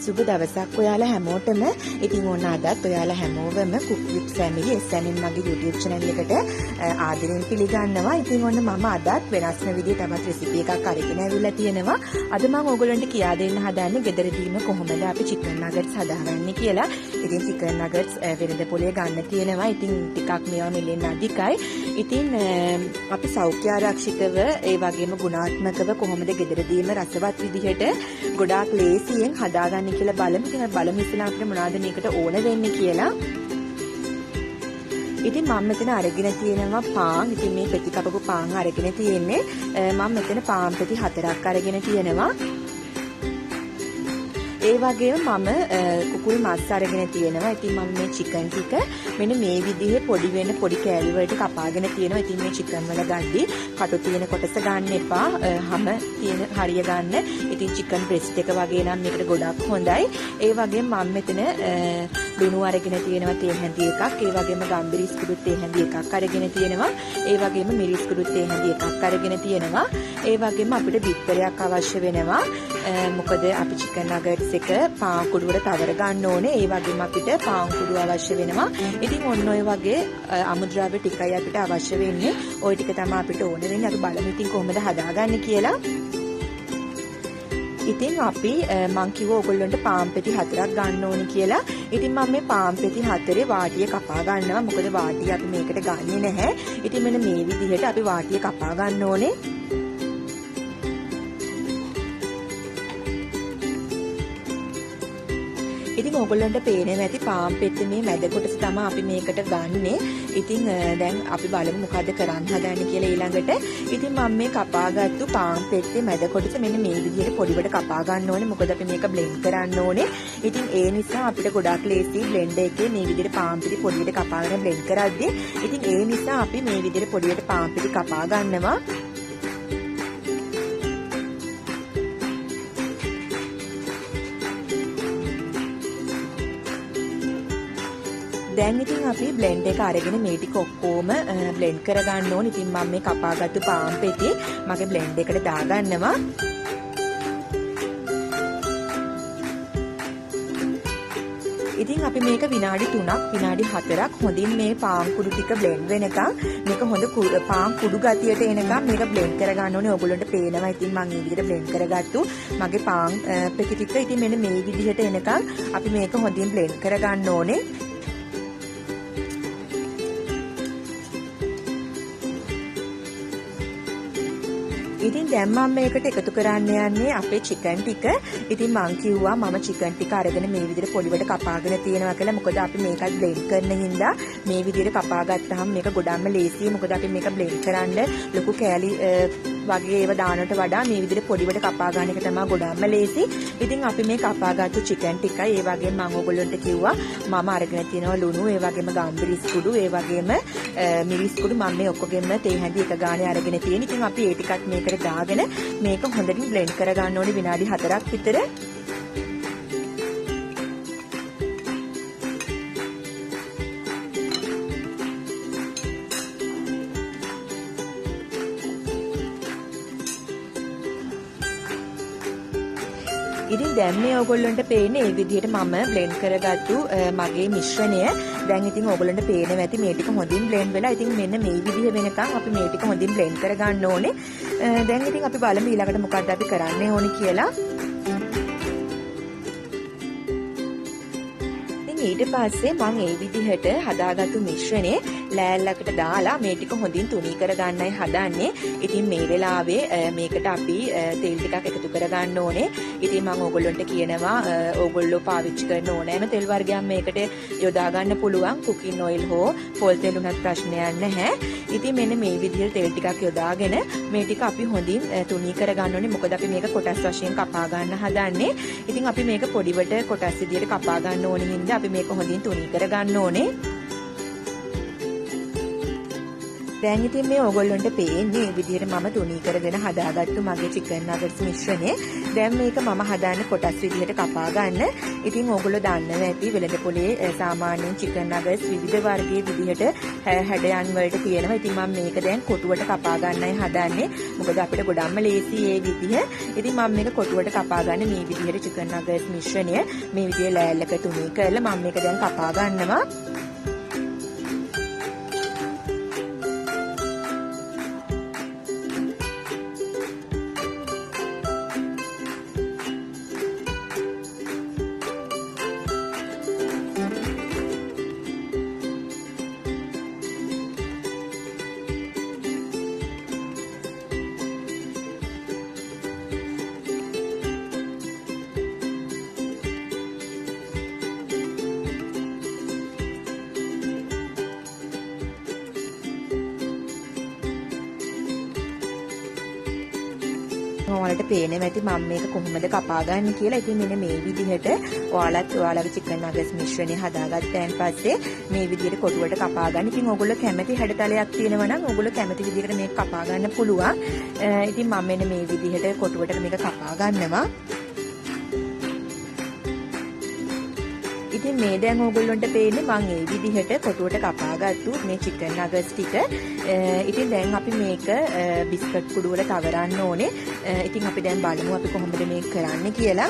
සුබ දවසක් ඔයාලා හැමෝටම. ඉතින් ඕන අදත් ඔයාලා හැමෝවම Cook with Family SNN මගේ YouTube channel එකට ආදරෙන් පිළිගන්නවා. ඉතින් ඕන මම අදත් වෙනස්ම විදිහේ තවත් රෙසිපි එකක් අරගෙන ඇවිල්ලා තියෙනවා. අද මම ඔයගොල්ලන්ට කියා දෙන්න හදන්නේ ගෙදරදීම කොහොමද අපි chicken nuggets හදාගන්නේ කියලා. ඉතින් chicken nuggets වෙනද පොලේ ගන්න තියෙනවා. ඉතින් ටිකක් මේවා මිලෙන්න අධිකයි. ඉතින් අපි සෞඛ්‍ය ආරක්ෂිතව ඒ වගේම ගුණාත්මකව කොහොමද ගෙදරදීම රසවත් විදිහට ගොඩාක් ලේසියෙන් හදාගන්න කියලා බලමු. ඉතින් බලමු ඉස්සෙල්ලා අපිට මොනවද මේකට ඕන වෙන්නේ කියලා. ඉතින් මම මෙතන අරගෙන තියෙනවා පාන්. ඉතින් මේ පෙති කපපු පාන් අරගෙන තියෙන්නේ. මම මෙතන පාන් පෙති 4ක් අරගෙන තියෙනවා. ඒ වගේම මම කුකුල් මස් අරගෙන තියෙනවා. ඉතින් මම මේ chicken ටික මෙන්න මේ විදිහේ පොඩි වෙන පොඩි කෑලි වලට කපාගෙන තියෙනවා. ඉතින් මේ chicken වල ගද්දි කටු තියෙන කොටස ගන්න එපා. හැම තියෙන හරිය ගන්න. ඉතින් chicken breast එක වගේ නම් මේකට ගොඩක් හොඳයි. ඒ වගේම මම මෙතන ලුණු අරගෙන තියෙනවා තේ හැඳි එකක්. ඒ වගේම ගම්බිරිස් කුඩුත් තේ හැඳි එකක් අරගෙන තියෙනවා. ඒ වගේම මිරිස් කුඩුත් තේ හැඳි එකක් අරගෙන තියෙනවා. ඒ වගේම අපිට බිත්තරයක් අවශ්‍ය වෙනවා. මොකද අපි chicken nuggets එක පාන් කුඩු වල තවර ගන්න ඕනේ. ඒ වගේම අපිට පාන් කුඩු අවශ්‍ය වෙනවා. ඉතින් ඔන්න ඔය වගේ අමුද්‍රව්‍ය ටිකයි අපිට අවශ්‍ය වෙන්නේ. ওই ටික තමයි අපිට ඕන වෙන්නේ. අපි බලමු ඉතින් කොහොමද හදාගන්නේ කියලා. ඉතින් අපි මං කිව්වා ඔයගොල්ලන්ට පාන් පෙති 4ක් ගන්න ඕනේ කියලා. ඉතින් මම මේ පාන් පෙති 4 වාටිය කපා ගන්නවා. මොකද වාටිය අපි මේකට ගන්නෙ නැහැ. ඉතින් මෙන්න මේ විදිහට අපි වාටිය කපා ගන්න ඕනේ. ඉතින් ඔයගොල්ලන්ට පේනවා ඇති පාන් පෙත්තේ මේ මැද කොටස තමයි අපි මේකට ගන්නෙ. ඉතින් දැන් අපි බලමු මොකද්ද කරන්න හදන්නේ කියලා ඊළඟට. ඉතින් මම මේ කපාගත්තු පාන් පෙත්තේ මැද කොටස මෙන්න මේ විදිහට පොඩිවට කපා ගන්න ඕනේ. මොකද අපි මේක බ්ලෙන්ඩ් කරන්න ඕනේ. ඉතින් ඒ නිසා අපිට ගොඩක් ලේසි බ්ලෙන්ඩර් එකේ මේ විදිහට පාන් පිටි පොඩියට කපාගෙන බ්ලෙන්ඩ් කරද්දී. ඉතින් ඒ නිසා අපි මේ විදිහට පොඩියට පාන් පිටි කපා ගන්නවා. දැන් ඉතින් අපි බ්ලෙන්ඩ් එක අරගෙන මේ ටික ඔක්කොම බ්ලෙන්ඩ් කරගන්න ඕනේ. ඉතින් මම මේ කපාගත්තු පාන් පෙති මගේ බ්ලෙන්ඩ් එකට දාගන්නවා. ඉතින් අපි මේක විනාඩි 3ක් විනාඩි 4ක් හොඳින් මේ පාන් කුඩු ටික බ්ලෙන්ඩ් වෙනකම් මේක හොඳ පාන් කුඩු ගතියට එනකම් මේක බ්ලෙන්ඩ් කරගන්න ඕනේ. ඔයගොල්ලන්ට පේනවා. ඉතින් මම මේ විදිහට බ්ලෙන්ඩ් කරගත්තු මගේ පාන් පෙති ටික. ඉතින් මෙන්න මේ විදිහට එනකම් අපි මේක හොඳින් බ්ලෙන්ඩ් කරගන්න ඕනේ. ඉතින් දැන් මම මේකට එකතු කරන්න යන්නේ අපේ chicken ටික. ඉතින් මං කිව්වා මම chicken ටික අරගෙන මේ විදිහට පොඩිවට කපාගෙන තියෙනවා කියලා. මොකද අපි මේකත් බ්ලෙන්ඩ් කරන හින්දා මේ විදිහට කපා ගත්තාම මේක ගොඩක්ම ලේසියි. මොකද අපි මේක බ්ලෙන්ඩ් කරන්න ලොකු කෑලි වගේ ඒවා දානට වඩා මේ විදිහට පොඩිවට කපා ගන්න එක තමයි ගොඩක්ම ලේසි. ඉතින් අපි මේ කපාගත්තු chicken ටිකයි ඒ වගේම මම ඔයගොල්ලන්ට කිව්වා මම අරගෙන තියෙනවා ලුණු, ඒ වගේම ගම්බිරිස් කුඩු, ඒ වගේම මිරිස් කුඩු මම මේ ඔක්කොගෙම තේ හැඳි එක ගානේ අරගෙන තියෙන. ඉතින් අපි ඒ ටිකත් මේකට දාගෙන මේක හොඳට බ්ලෙන්ඩ් කරගන්න ඕනේ විනාඩි 4ක් විතර. ඉතින් දැන් මේ ඔයගොල්ලන්ට පේන්නේ මේ විදිහට මම බ්ලෙන්ඩ් කරගත්තු මගේ මිශ්‍රණය. දැන් ඉතින් ඔයගොල්ලන්ට පේනවා ඇති මේ ටික හොඳින් බ්ලෙන්ඩ් වෙලා. ඉතින් මෙන්න මේ විදිහ වෙනකන් අපි මේ ටික හොඳින් බ්ලෙන්ඩ් කරගන්න ඕනේ. දැන් ඉතින් අපි බලමු ඊළඟට මොකක්ද අපි කරන්න ඕනේ කියලා. ඊට පස්සේ මම මේ විදිහට හදාගත්තු මිශ්‍රණේ ලෑල්ලකට දාලා මේ ටික හොඳින් තුනී කරගන්නයි හදන්නේ. ඉතින් මේ වෙලාවේ මේකට අපි තෙල් ටිකක් එකතු කරගන්න ඕනේ. ඉතින් මම ඕගොල්ලන්ට කියනවා ඕගොල්ලෝ පාවිච්චි කරන ඕනෑම තෙල් වර්ගයක් මේකට යොදා ගන්න පුළුවන්. කුකින් ඔයිල් හෝ පොල් තෙල් උනත් ප්‍රශ්නයක් නැහැ. ඉතින් මෙන්න මේ විදිහට තෙල් ටිකක් යොදාගෙන මේ ටික අපි හොඳින් තුනී කරගන්න ඕනේ. මොකද අපි මේක කොටස් වශයෙන් කපා ගන්න හදන්නේ. ඉතින් අපි මේක පොඩිවට කොටස් විදිහට කපා ගන්න ඕනේ හින්දා අපි මේක හොඳින් තුනී කරගන්න ඕනේ. දැන් ඉතින් මේ ඕගොල්ලන්ට පේන්නේ මේ විදිහට මම තුනී කරගෙන හදාගත්තු මගේ chicken nuggets මිශ්‍රණය. දැන් මේක මම හදාන්නේ කොටස් විදිහට කපා ගන්න. ඉතින් ඕගොල්ලෝ දන්නවා ඇති වෙළඳ පොලේ සාමාන්‍යයෙන් chicken nuggets විවිධ වර්ගයේ විදිහට හැඩයන් වලට තියෙනවා. ඉතින් මම මේක දැන් කොටුවට කපා ගන්නයි හදන්නේ. මොකද අපිට ගොඩක්ම ලේසි මේ විදිහ. ඉතින් මම මේක කොටුවට කපා ගන්න මේ විදිහට chicken nuggets මිශ්‍රණය මේ විදිහේ ලෑල්ලක තුනී කරලා මම මේක දැන් කපා ගන්නවා. ඔයාලට පේනවා ඇති මම මේක කොහොමද කපා ගන්න කියලා. ඉතින් මෙන්න මේ විදිහට ඔයාලගේ chicken nuggets මිශ්‍රණය හදාගත්තන් පස්සේ මේ විදිහට කොටුවට කපා ගන්න. ඉතින් ඕගොල්ලෝ කැමති හැඩතලයක් තියෙනවා නම් ඕගොල්ලෝ කැමති විදිහට මේක කපා ගන්න පුළුවන්. ඉතින් මම මෙන්න මේ විදිහට කොටුවට මේක කපා ගන්නවා. ඉතින් මේ දැන් ඕගොල්ලන්ට පේන්නේ මම මේ විදිහට කොටුවට කපාගත්තු මේ chicken nuggets ටික. ඉතින් දැන් අපි මේක බිස්කට් කුඩු වල තවරන්න ඕනේ. ඉතින් අපි දැන් බලමු අපි කොහොමද මේක කරන්නේ කියලා.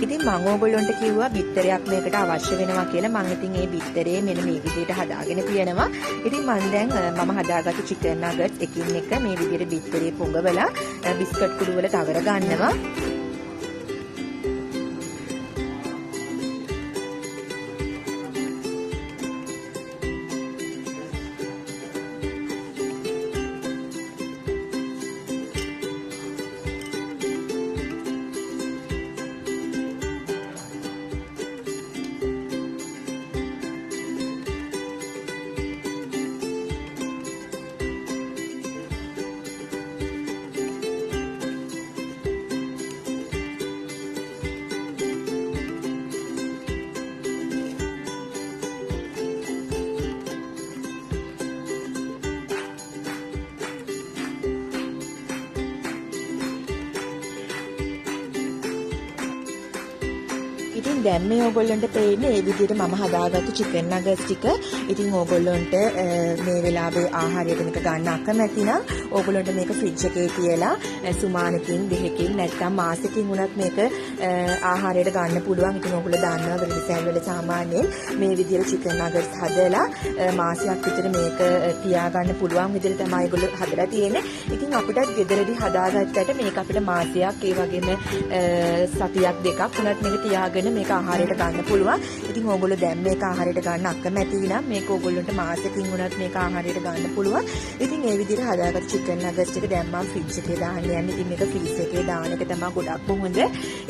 ඉතින් මම ඕගොල්ලන්ට කිව්වා බිත්තරයක් මේකට අවශ්‍ය වෙනවා කියලා. මම ඉතින් මේ බිත්තරේ මෙන්න මේ විදිහට හදාගෙන තියෙනවා. ඉතින් මම දැන් මම හදාගත්තු chicken nuggets එකින් එක මේ විදිහට බිත්තරේ පොඟවලා බිස්කට් කුඩු වල තවර ගන්නවා. ඉතින් දැන් මේ ඕගොල්ලන්ට පේන්නේ මේ විදිහට මම හදාගත්තු chicken nuggets ටික. ඉතින් ඕගොල්ලන්ට මේ වෙලාවේ ආහාරයට මේක ගන්න අකමැති නම් ඕගොල්ලන්ට මේක ෆ්‍රිජ් එකේ තියලා සුමානකින් දෙකකින් නැත්නම් මාසෙකින් උනත් මේක ආහාරයට ගන්න පුළුවන්. ඉතින් ඕගොල්ලෝ දන්නවා වෙළඳසැල් වල සාමාන්‍යයෙන් මේ විදිහට chicken nuggets හදලා මාසයක් විතර මේක තියාගන්න පුළුවන් විදිහට තමයි ඒගොල්ලෝ හදලා තියෙන්නේ. ඉතින් අපිටත් ගෙදරදී හදාගත්තට මේක අපිට මාසයක් ඒ වගේම සතියක් දෙකක් උනත් මේක තියාගෙන මේක ආහාරයට ගන්න පුළුවන්. ඉතින් ඕගොල්ලෝ දැන් මේක ආහාරයට ගන්න අකමැති නම් මේක ඕගොල්ලන්ට මාසෙකින් උනත් මේක ආහාරයට ගන්න පුළුවන්. ඉතින් මේ විදිහට හදාගත්ත chicken nuggets ටික දැන් මම ෆ්‍රිජ් එකේ දාන්න යන්නේ. ඉතින් මේක ෆ්‍රීස් එකේ දාන එක තමයි ගොඩක්ම හොඳ.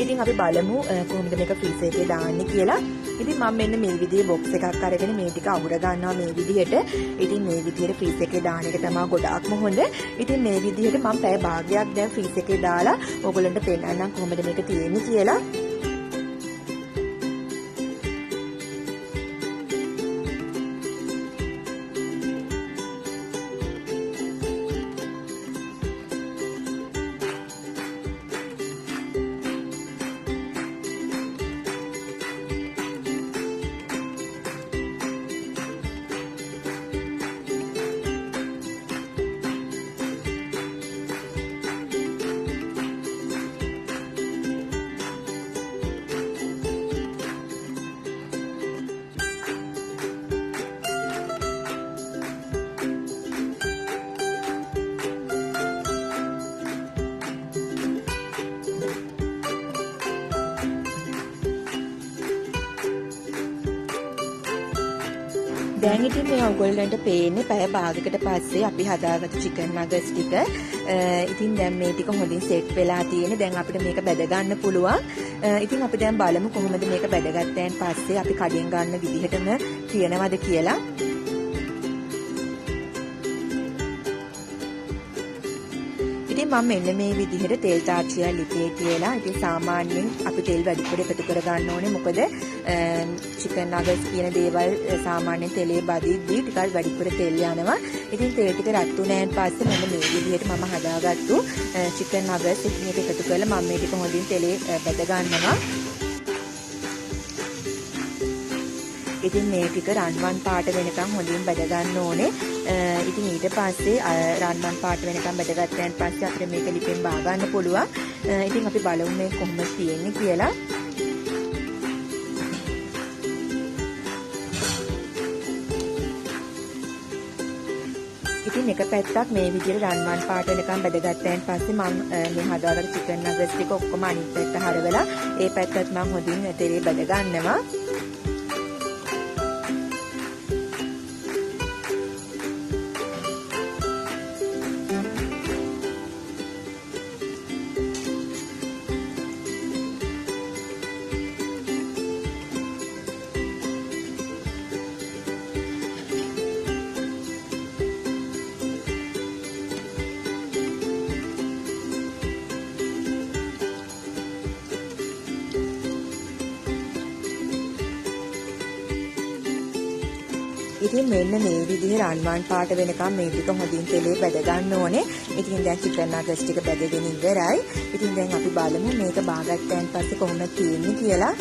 ඉතින් අපි බලමු කොහොමද මේක ෆ්‍රීස් එකේ දාන්නේ කියලා. ඉතින් මම මෙන්න මේ විදිහේ බොක්ස් එකක් අරගෙන මේ ටික අමුර ගන්නවා මේ විදිහට. ඉතින් මේ විදිහට ෆ්‍රීස් එකේ දාන එක තමයි ගොඩක්ම හොඳ. ඉතින් මේ විදිහට මම පැය භාගයක් දැන් ෆ්‍රීස් එකේ දාලා ඕගොල්ලන්ට පෙන්නන්නම් කොහොමද මේක තියෙන්නේ කියලා. දැන් ඉතින් මේ ඔයගොල්ලන්ට පේන්නේ පැය භාගයකට පස්සේ අපි හදාගත්තු chicken nuggets ටික. ඉතින් දැන් මේ ටික හොඳින් සෙට් වෙලා තියෙන්නේ. දැන් අපිට මේක බැද ගන්න පුළුවන්. ඉතින් අපි දැන් බලමු කොහොමද මේක බැදගත්තන් පස්සේ අපි කඩෙන් ගන්න විදිහටම තියනවද කියලා. ඉතින් මම මෙන්න මේ විදිහට තෙල් තාච්චිය ලිපේ කියලා. ඉතින් සාමාන්‍යයෙන් අපි තෙල් වැඩිපුර එකතු කර ගන්න ඕනේ. මොකද චිකන් නගට්ස් කියන දේවල් සාමාන්‍යයෙන් තෙලේ බදිද්දී ටිකක් වැඩිපුර තෙල් යනවා. ඉතින් තෙල් ටික රත් වුණාන් පස්සේ මෙන්න මේ විදිහට මම හදාගත්තු චිකන් නගට්ස් එකින් එක එකතු කරලා මම මේ ටික හොඳින් තෙලේ බැද ගන්නවා. ඉතින් මේ ටික රන්වන් පාට වෙනකම් හොඳින් බැද ගන්න ඕනේ. ඉතින් ඊට පස්සේ රන්වන් පාට වෙනකම් බැදගත්තයන් පස්සේ අපිට මේක ලිපෙන් බා ගන්න පුළුවන්. ඉතින් අපි බලමු මේ කොහොමද තියෙන්නේ කියලා. ඉතින් එක පැත්තක් මේ විදිහට රන්වන් පාට වෙනකම් බැදගත්තයන් පස්සේ මම මේ හදාගත්ත චිකන් නගට්ස් ටික ඔක්කොම අනිත් පැත්ත හරවලා ඒ පැත්තත් මම හොඳින් තෙලේ බැද ගන්නවා. ඉතින් මෙන්න මේ විදිහේ රන්වන් පාට වෙනකම් මේ ටික හොඳින් තෙලේ බැද ගන්න ඕනේ. ඉතින් දැන් චිකන් නගට්ස් ටික බැදගෙන ඉවරයි. ඉතින් දැන් අපි බලමු මේක බාගත්තයන් පස්සේ කොහොමද තියෙන්නේ කියලා.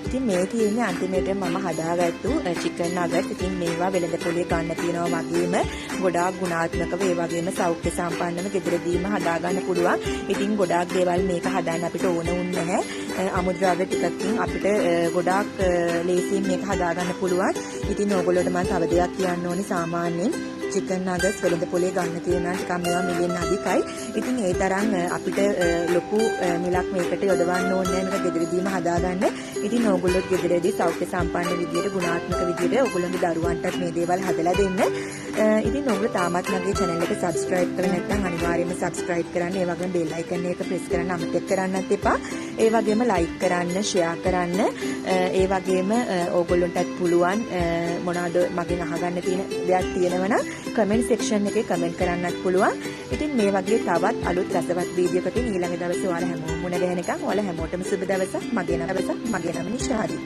ඉතින් මේ තියෙන්නේ අන්තිමේට මම හදාගත්තු චිකන් නගට්ස්. ඉතින් මේවා වෙළඳ පොලේ ගන්න තියෙනවා වගේම ගොඩාක් ගුණාත්මකව ඒ වගේම සෞඛ්‍ය සම්පන්නව ගෙදරදීම හදා ගන්න පුළුවන්. ඉතින් ගොඩාක් දේවල් මේක හදන්න අපිට ඕන වුන්නේ නැහැ. අමුද්‍රව්‍ය ටිකකින් අපිට ගොඩාක් ලේසියෙන් මේක හදා ගන්න පුළුවන්. ඉතින් ඕගොල්ලෝට මම තව දෙයක් කියන්න ඕනේ. සාමාන්‍යයෙන් චිකන් නගට්ස් වෙළඳ පොලේ ගන්න තියෙනවා ටිකක් මේවා මිලෙන් අධිකයි. ඉතින් ඒ තරම් අපිට ලොකු මිලක් මේකට යොදවන්න ඕනේ නැහැ. මේක ගෙදරදීම හදාගන්න. ඉතින් ඕගොල්ලෝ ගෙදරදී සෞඛ්‍ය සම්පන්න විදියට ගුණාත්මක විදියට ඕගොල්ලෝගේ දරුවන්ටත් මේ දේවල් හදලා දෙන්න. ඉතින් ඔයගොල්ලෝ තාමත් මගේ channel එක subscribe කරලා නැත්නම් අනිවාර්යයෙන්ම subscribe කරන්න. ඒ වගේම bell icon එක press කරන්න අමතක කරන්නත් එපා. ඒ වගේම like කරන්න, share කරන්න. ඒ වගේම ඕගොල්ලන්ටත් පුළුවන් මොනවාද මගෙන් අහගන්න තියෙන දෙයක් තියෙනවනම් comment section එකේ comment කරන්නත් පුළුවන්. ඉතින් මේ වගේ තවත් අලුත් රසවත් වීඩියෝ එකකින් ඊළඟ දවසේ ඔයාලා හැමෝම මුණ ගැහෙනකම් ඔයාලා හැමෝටම සුබ දවසක්. මගේ නම නිෂාරි.